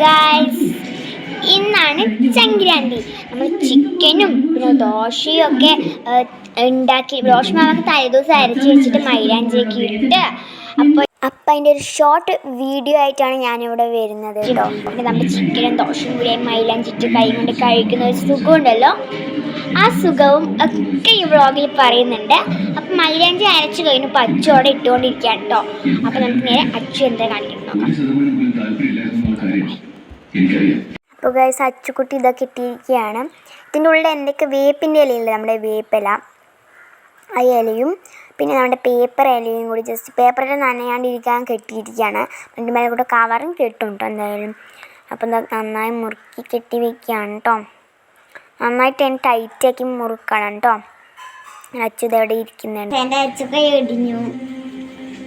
Guys, ഇന്നാണ് സംക്രാന്തി. നമ്മൾ ചിക്കനും പിന്നെ ദോശയും ഒക്കെ ഉണ്ടാക്കി ദോശമാവൊക്കെ തലേദിവസം അരച്ച് വെച്ചിട്ട് മൈലാഞ്ചിയൊക്കെ ഇട്ട് അപ്പം അതിൻ്റെ ഒരു ഷോർട്ട് വീഡിയോ ആയിട്ടാണ് ഞാനിവിടെ വരുന്നത് കേട്ടോ. പിന്നെ നമ്മുടെ ചിക്കനും ദോശയും കൂടി മൈലാഞ്ചിട്ട് കൈ കൊണ്ട് കഴിക്കുന്ന ഒരു സുഖമുണ്ടല്ലോ, ആ സുഖവും ഒക്കെ ഈ വ്ളോഗിൽ പറയുന്നുണ്ട്. അപ്പം മൈലാഞ്ചി അരച്ച് കഴിഞ്ഞ് പച്ചോടെ ഇട്ടുകൊണ്ടിരിക്കുകയാണ് കേട്ടോ. അപ്പം നമുക്ക് നേരെ അച്ചു എന്താ കാണിക്കണം നോക്കാം. അപ്പോൾ ഗൈസ്, അച്ചുക്കുട്ടി ഇതൊക്കെ ഇട്ടിരിക്കുകയാണ്. ഇതിൻ്റെ ഉള്ളിൽ എന്തൊക്കെ വേപ്പിൻ്റെ ഇലയില്ല, നമ്മുടെ വേപ്പില, ആ ഇലയും പിന്നെ നമ്മുടെ പേപ്പർ ഇലയും കൂടി ജസ്റ്റ് പേപ്പറിൽ നനയാണ്ടിരിക്കാൻ കെട്ടിയിരിക്കുകയാണ്. രണ്ട് മേലെ കൂടെ കവറും കെട്ടും കേട്ടോ എന്തായാലും. അപ്പം നന്നായി മുറുക്കി കെട്ടി വയ്ക്കുകയാണ് കേട്ടോ. നന്നായിട്ട് തന്നെ ടൈറ്റാക്കി മുറുക്കണം കേട്ടോ. അച്ചു ഇതെവിടെ ഇരിക്കുന്നുണ്ട്. എൻ്റെ അച്ചുക്കൈ ഇടിഞ്ഞു,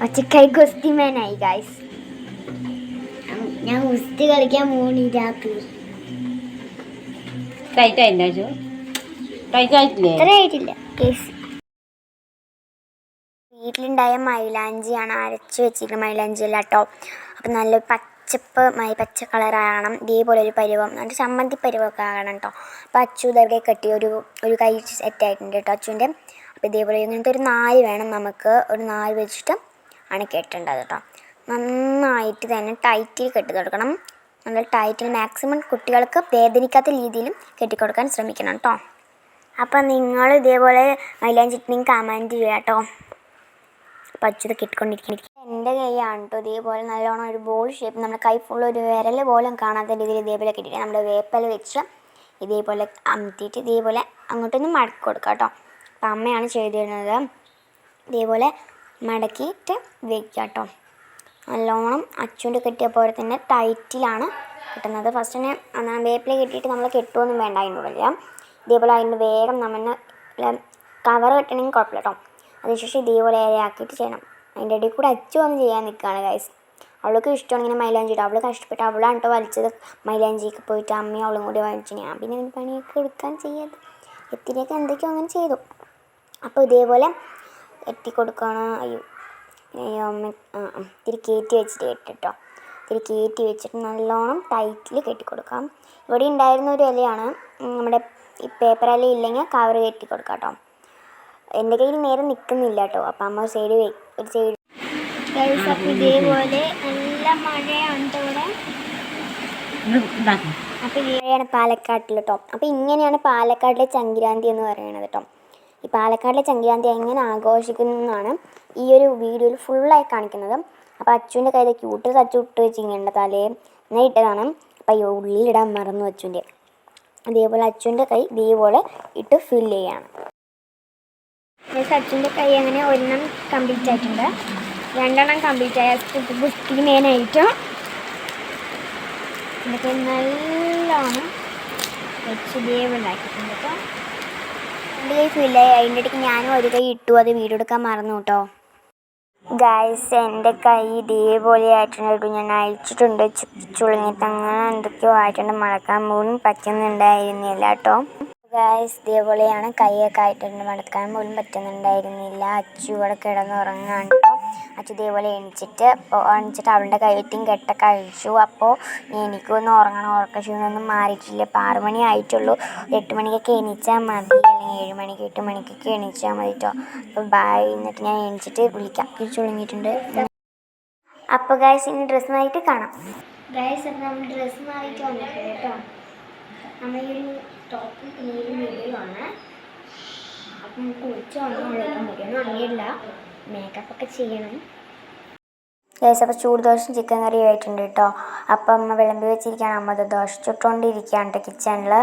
അച്ചുക്കൈ ഗുസ്തിമാനായി ഗൈസ്. ഞാൻ ഗുസ്തി കളിക്കാൻ പോണില്ല. വീട്ടിലുണ്ടായ മൈലാഞ്ചിയാണ് അരച്ച് വെച്ചിരിക്കുന്നത്. മൈലാഞ്ചിയല്ല കേട്ടോ. അപ്പം നല്ല പച്ച കളറാകണം. ഇതേപോലെ ഒരു പരുവം, നല്ല ചമ്മന്തി പരുവമൊക്കെ ആകണം കേട്ടോ. അപ്പോൾ അച്ചു ഇതെവിടെ കെട്ടി ഒരു കൈ സെറ്റായിട്ടുണ്ട് കേട്ടോ അച്ചുവിൻ്റെ. അപ്പോൾ ഇതേപോലെ ഇങ്ങനത്തെ ഒരു നാല് വേണം നമുക്ക്. ഒരു നാല് വെച്ചിട്ട് ആണ് കെട്ടേണ്ടത് കേട്ടോ. നന്നായിട്ട് തന്നെ ടൈറ്റിൽ കെട്ടി കൊടുക്കണം. നല്ല ടൈറ്റിൽ മാക്സിമം കുട്ടികൾക്ക് വേദനിക്കാത്ത രീതിയിലും കെട്ടിക്കൊടുക്കാൻ ശ്രമിക്കണം കേട്ടോ. അപ്പം നിങ്ങൾ ഇതേപോലെ മൈലാഞ്ചിട്ടുണ്ടെങ്കിൽ കമൻറ്റ് ചെയ്യുക കേട്ടോ. അപ്പം അച്ചു ഇത് കെട്ടിക്കൊണ്ടിരിക്കുന്നത് എൻ്റെ കൈയാണ് കേട്ടോ. ഇതേപോലെ നല്ലോണം ഒരു ബോൾ ഷേപ്പ്, നമ്മുടെ കൈ ഫുള്ള് ഒരു വിരൽ പോലും കാണാത്ത രീതിയിൽ ഇതേപോലെ കെട്ടിയിട്ട് നമ്മുടെ വേപ്പല വെച്ച് ഇതേപോലെ അമർത്തിയിട്ട് ഇതേപോലെ അങ്ങോട്ടൊന്ന് മടക്കി കൊടുക്കുക കേട്ടോ. അപ്പം അമ്മയാണ് ചെയ്തു തരുന്നത്. ഇതേപോലെ മടക്കിയിട്ട് വയ്ക്കുക കേട്ടോ. നല്ലോണം അച്ചുവിൻ്റെ കെട്ടിയ പോലെ തന്നെ ടൈറ്റിലാണ് കിട്ടുന്നത്. ഫസ്റ്റ് തന്നെ വേപ്പില കെട്ടിയിട്ട് നമ്മൾ കെട്ടുമൊന്നും വേണ്ട അതിനുള്ളിൽ. ഇതേപോലെ അതിൻ്റെ വേഗം നമ്മൾ കവർ കെട്ടണമെങ്കിൽ കുഴപ്പമില്ല കേട്ടോ. അതിനുശേഷം ഇതേപോലെ ഇലയാക്കിയിട്ട് ചെയ്യണം. അതിൻ്റെ ഇടയിൽ കൂടെ അച്ചു വന്ന് ചെയ്യാൻ നിൽക്കുകയാണ് ഗൈസ്. അവൾക്ക് ഇഷ്ടമാണ് ഇങ്ങനെ മൈലാഞ്ചി ഇടും. അവൾ കഷ്ടപ്പെട്ട് അവളാണ് കേട്ടോ വലിച്ചത്. മൈലാഞ്ചിക്ക് പോയിട്ട് അമ്മയും അവളും കൂടി വലിച്ചു. ഞാൻ പിന്നെ പണിയൊക്കെ എടുക്കാൻ ചെയ്യാതെ എത്തിരിയൊക്കെ എന്തൊക്കെയോ അങ്ങനെ ചെയ്തു. അപ്പോൾ ഇതേപോലെ എത്തിക്കൊടുക്കണം. ഇത്തിരി കയറ്റി വെച്ചിട്ട് കെട്ടിട്ടോ. ഇത്തിരി കയറ്റി വെച്ചിട്ട് നല്ലോണം ടൈറ്റിൽ കെട്ടിക്കൊടുക്കാം. ഇവിടെ ഉണ്ടായിരുന്ന ഒരു ഇലയാണ്, നമ്മുടെ ഈ പേപ്പർ ഇല ഇല്ലെങ്കിൽ കവർ കെട്ടി കൊടുക്കാം കേട്ടോ. എൻ്റെ കയ്യിൽ നേരെ നിൽക്കുന്നില്ല കേട്ടോ. അപ്പം അമ്മ ഒരു സൈഡ് അപ്പം ഇതേപോലെ നല്ല മഴയാണ് ഇവിടെ. അപ്പം ഇവിടെയാണ് പാലക്കാട്ടിൽ കേട്ടോ. അപ്പം ഇങ്ങനെയാണ് പാലക്കാട്ടിലെ സംക്രാന്തി എന്ന് പറയുന്നത് കേട്ടോ. ഈ പാലക്കാട്ടിലെ സംക്രാന്തി എങ്ങനെ ആഘോഷിക്കുന്നതെന്നാണ് ഈ ഒരു വീഡിയോയിൽ ഫുള്ളായി കാണിക്കുന്നത്. അപ്പോൾ അച്ചുവിൻ്റെ കയ്യിൽ ക്യൂട്ട് അച്ചു ഇട്ട് വെച്ചിങ്ങേണ്ട തലേ ഞാൻ ഇട്ടതാണ്. അപ്പം ഉള്ളിലിടാൻ മറന്നു അച്ചുവിൻ്റെ. അതേപോലെ അച്ചുവിൻ്റെ കൈ ഇതേപോലെ ഇട്ട് ഫില്ല് ചെയ്യാണ്. അച്ചുവിൻ്റെ കൈ അങ്ങനെ ഒരെണ്ണം കംപ്ലീറ്റ് ആയിട്ടുണ്ട്. രണ്ടെണ്ണം കംപ്ലീറ്റ് ആയ ഗുസ്തി മെയിനായിട്ടും ഇതൊക്കെ നല്ലോണം വെച്ച് ഇതേപോലെ ആക്കിയിട്ടുണ്ട് കേട്ടോ. എൻ്റെ കൈ ഫില്ലായി. അതിൻ്റെ ഇടയ്ക്ക് ഞാനും ഒരു കൈ ഇട്ടു, അത് വീഡിയോ എടുക്കാൻ മറന്നു കേട്ടോ. ഗൈസ്, എൻ്റെ കൈ ഇതേപോലെ ആയിട്ടുണ്ട്. ഞാൻ അയച്ചിട്ടുണ്ട് ചുളുങ്ങിയിട്ട് അങ്ങനെ എന്തൊക്കെയോ ആയിട്ടുണ്ട്. മടക്കാൻ പോലും പറ്റുന്നുണ്ടായിരുന്നില്ല കേട്ടോ. ഗൈസ്, ഇതേപോലെയാണ് കൈയൊക്കെ ആയിട്ടുണ്ട്. മടക്കാൻ പോലും പറ്റുന്നുണ്ടായിരുന്നില്ല. അച്ചു ഇവിടെ കിടന്നുറങ്ങാണ് കേട്ടോ. അച്ചു ഇതേപോലെ എണിച്ചിട്ട് അവളുടെ കൈവെട്ടിയും കെട്ടൊക്കെ അഴിച്ചു. അപ്പോൾ എനിക്കൊന്ന് ഉറങ്ങണം. ഉറക്കക്ഷീണമൊന്നും മാറിയിട്ടില്ല. ഇപ്പോൾ 6 മണി ആയിട്ടുള്ളൂ. 8 മണിക്കൊക്കെ എണീച്ചാൽ മതി, അല്ലെങ്കിൽ 7 മണിക്ക് 8 മണിക്കൊക്കെ എണീച്ചാൽ മതി കേട്ടോ. അപ്പോൾ ബൈ. എന്നിട്ട് ഞാൻ എണീച്ചിട്ട് വിളിക്കാം. ചുളുങ്ങിയിട്ടുണ്ട്. അപ്പോൾ ഗൈസ്, ഇനി ഡ്രസ്സ് മാറിയിട്ട് കാണാം. ഗൈസ്, അപ്പോൾ നമ്മൾ ഡ്രസ്സ് മാറിയിട്ട് വന്നിട്ടുണ്ട് കേട്ടോ. നമ്മൾ ഈ ഒരു ടോപ്പും പിന്നെ ഈ ഒരു വീഡിയോയാണ്. അപ്പം കുളിച്ച് വന്നോളൂ. മുടിയൊന്നും ഉണങ്ങിയില്ല, മേക്കപ്പൊക്കെ ചെയ്യണം. ഗൈസ്, അപ്പോൾ ചൂട് ദോശയും ചിക്കൻ കറിയും ആയിട്ടുണ്ട് കേട്ടോ. അപ്പം അമ്മ വിളമ്പി വെച്ചിരിക്കുകയാണ്. അമ്മ ദോശ ചുട്ടുകൊണ്ടിരിക്കുകയാണ് കേട്ടോ കിച്ചണിൽ.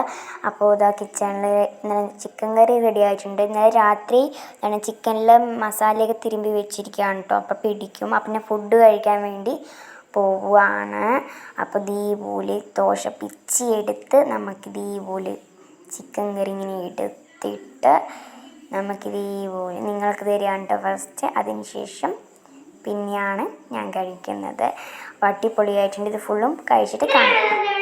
അപ്പോൾ ഇതാ കിച്ചണിൽ ഇന്നലെ ചിക്കൻ കറി റെഡി ആയിട്ടുണ്ട്. ഇന്നലെ രാത്രി ഞാൻ ചിക്കനിൽ മസാലയൊക്കെ തിരുമ്പി വെച്ചിരിക്കുകയാണ് കേട്ടോ. അപ്പോൾ പിടിക്കും. അപ്പം ഞാൻ ഫുഡ് കഴിക്കാൻ വേണ്ടി പോവുകയാണ്. അപ്പോൾ ദീപൂല് ദോശ പിച്ചിയെടുത്ത് നമുക്ക് ദീപൂല് ചിക്കൻ കറി ഇങ്ങനെ എടുത്തിട്ട് നമുക്ക് ദീപൂല് നിങ്ങൾക്ക് തരികയാണ് കേട്ടോ ഫസ്റ്റ്. അതിന് ശേഷം പിന്നെയാണ് ഞാൻ കഴിക്കുന്നത്. അടിപൊളിയായിട്ടുണ്ട്. ഇത് ഫുള്ളും കഴിച്ചിട്ട് കാണാം.